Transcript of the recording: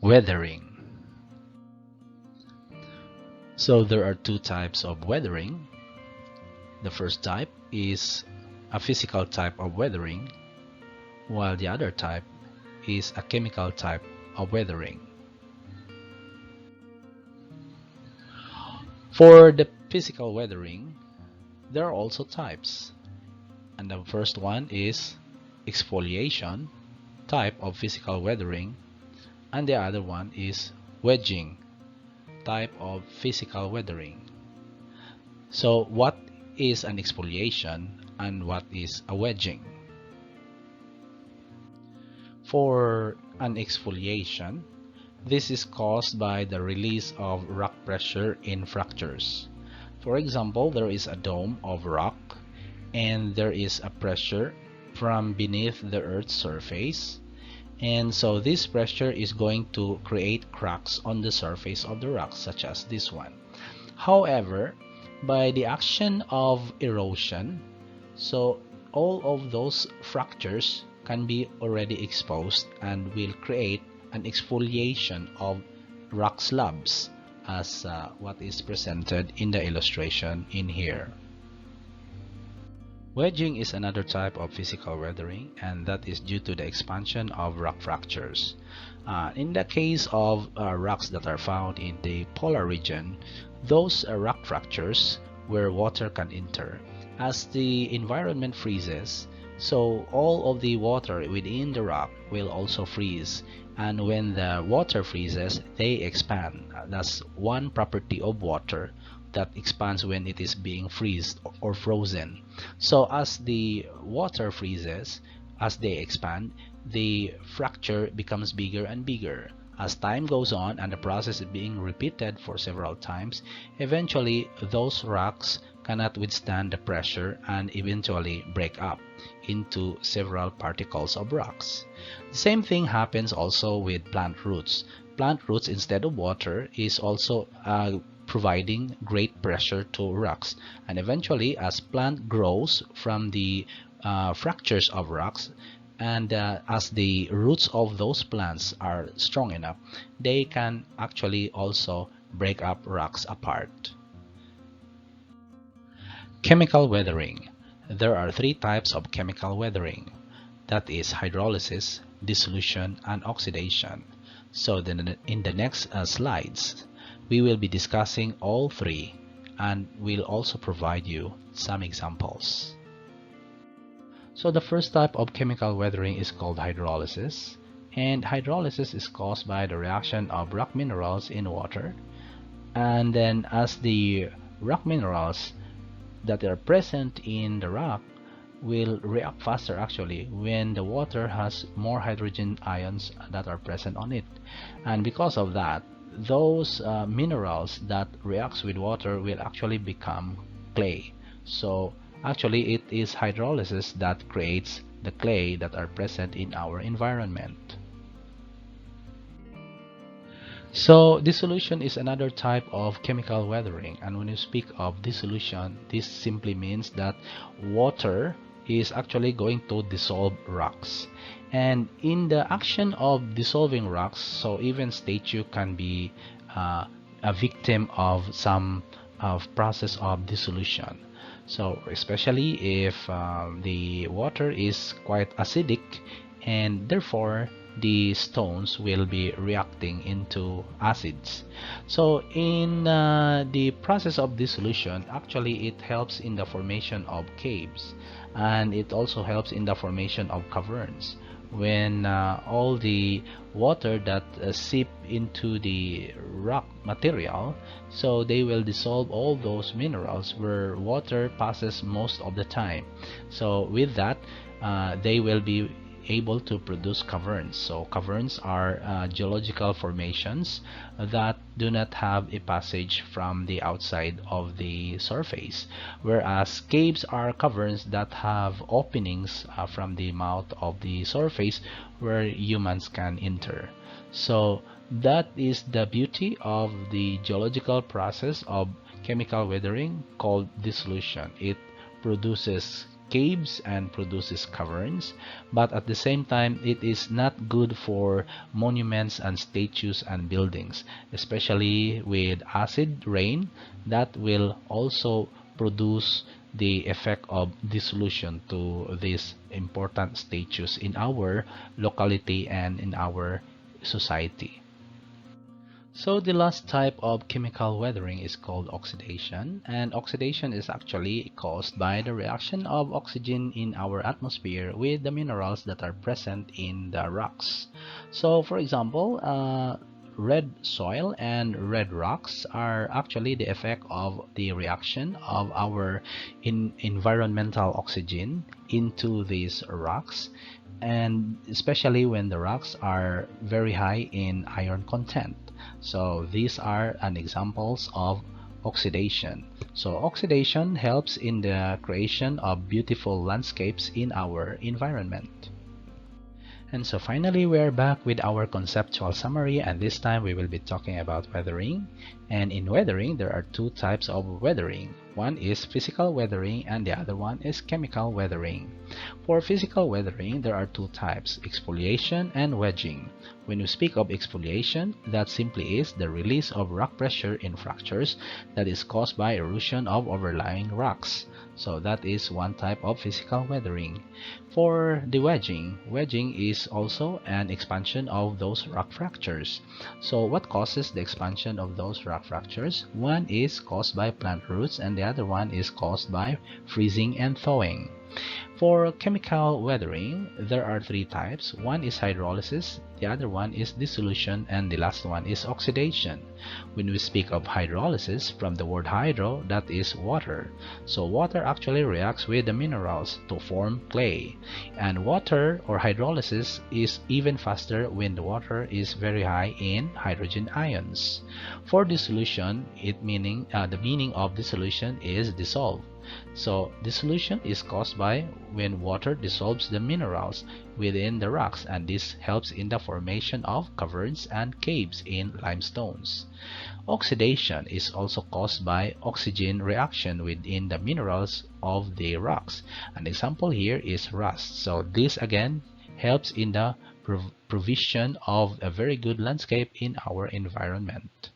Weathering. So there are two types of weathering. The first type is a physical type of weathering, while the other type is a chemical type of weathering. For the physical weathering, there are also types, and the first one is exfoliation type of physical weathering, and the other one is wedging type of physical weathering. So what is an exfoliation and what is a wedging? For an exfoliation, this is caused by the release of rock pressure in fractures. For example, there is a dome of rock and there is a pressure from beneath the Earth's surface, and so this pressure is going to create cracks on the surface of the rock, such as this one. However, by the action of erosion, so all of those fractures can be already exposed and will create an exfoliation of rock slabs, as what is presented in the illustration in here. Wedging is another type of physical weathering, and that is due to the expansion of rock fractures. In the case of rocks that are found in the polar region, those rock fractures where water can enter. As the environment freezes, so all of the water within the rock will also freeze, and when the water freezes, they expand. That's one property of water, that expands when it is being freezed or frozen. So as the water freezes, as they expand, the fracture becomes bigger and bigger. As time goes on and the process is being repeated for several times, eventually those rocks cannot withstand the pressure and eventually break up into several particles of rocks. The same thing happens also with plant roots. Plant roots, instead of water, is also providing great pressure to rocks, and eventually as plant grows from the fractures of rocks, and as the roots of those plants are strong enough, they can actually also break up rocks apart. Chemical weathering. There are three types of chemical weathering, that is hydrolysis, dissolution, and oxidation. So then in the next slides, we will be discussing all three, and we'll also provide you some examples. So the first type of chemical weathering is called hydrolysis, and hydrolysis is caused by the reaction of rock minerals in water, and then as the rock minerals that are present in the rock will react faster actually when the water has more hydrogen ions that are present on it, and because of that, those minerals that reacts with water will actually become clay. So actually it is hydrolysis that creates the clay that are present in our environment. So dissolution is another type of chemical weathering, and when you speak of dissolution, this simply means that water is actually going to dissolve rocks, and in the action of dissolving rocks, so even statue can be a victim of some process of dissolution. So especially if the water is quite acidic, and therefore the stones will be reacting into acids. So in the process of dissolution, actually it helps in the formation of caves, and it also helps in the formation of caverns. When all the water that seep into the rock material, so they will dissolve all those minerals where water passes most of the time. So with that, they will be able to produce caverns. So caverns are geological formations that do not have a passage from the outside of the surface, whereas caves are caverns that have openings from the mouth of the surface where humans can enter. So that is the beauty of the geological process of chemical weathering called dissolution. It produces caves and produces caverns, but at the same time it is not good for monuments and statues and buildings, especially with acid rain that will also produce the effect of dissolution to these important statues in our locality and in our society. So the last type of chemical weathering is called oxidation, and oxidation is actually caused by the reaction of oxygen in our atmosphere with the minerals that are present in the rocks. So for example, red soil and red rocks are actually the effect of the reaction of our environmental oxygen into these rocks, and especially when the rocks are very high in iron content. So these are an examples of oxidation. So oxidation helps in the creation of beautiful landscapes in our environment. And so finally, we are back with our conceptual summary, and this time we will be talking about weathering. And in weathering, there are two types of weathering. One is physical weathering and the other one is chemical weathering. For physical weathering, there are two types, exfoliation and wedging. When we speak of exfoliation, that simply is the release of rock pressure in fractures that is caused by erosion of overlying rocks. So that is one type of physical weathering. For the wedging is also an expansion of those rock fractures. So what causes the expansion of those rock fractures? One is caused by plant roots and the other one is caused by freezing and thawing. For chemical weathering, there are three types. One is hydrolysis, the other one is dissolution, and the last one is oxidation. When we speak of hydrolysis, from the word hydro, that is water. So water actually reacts with the minerals to form clay. And water or hydrolysis is even faster when the water is very high in hydrogen ions. For dissolution, the meaning of dissolution is dissolve. So dissolution is caused by when water dissolves the minerals within the rocks, and this helps in the formation of caverns and caves in limestones. Oxidation is also caused by oxygen reaction within the minerals of the rocks. An example here is rust. So this again helps in the provision of a very good landscape in our environment.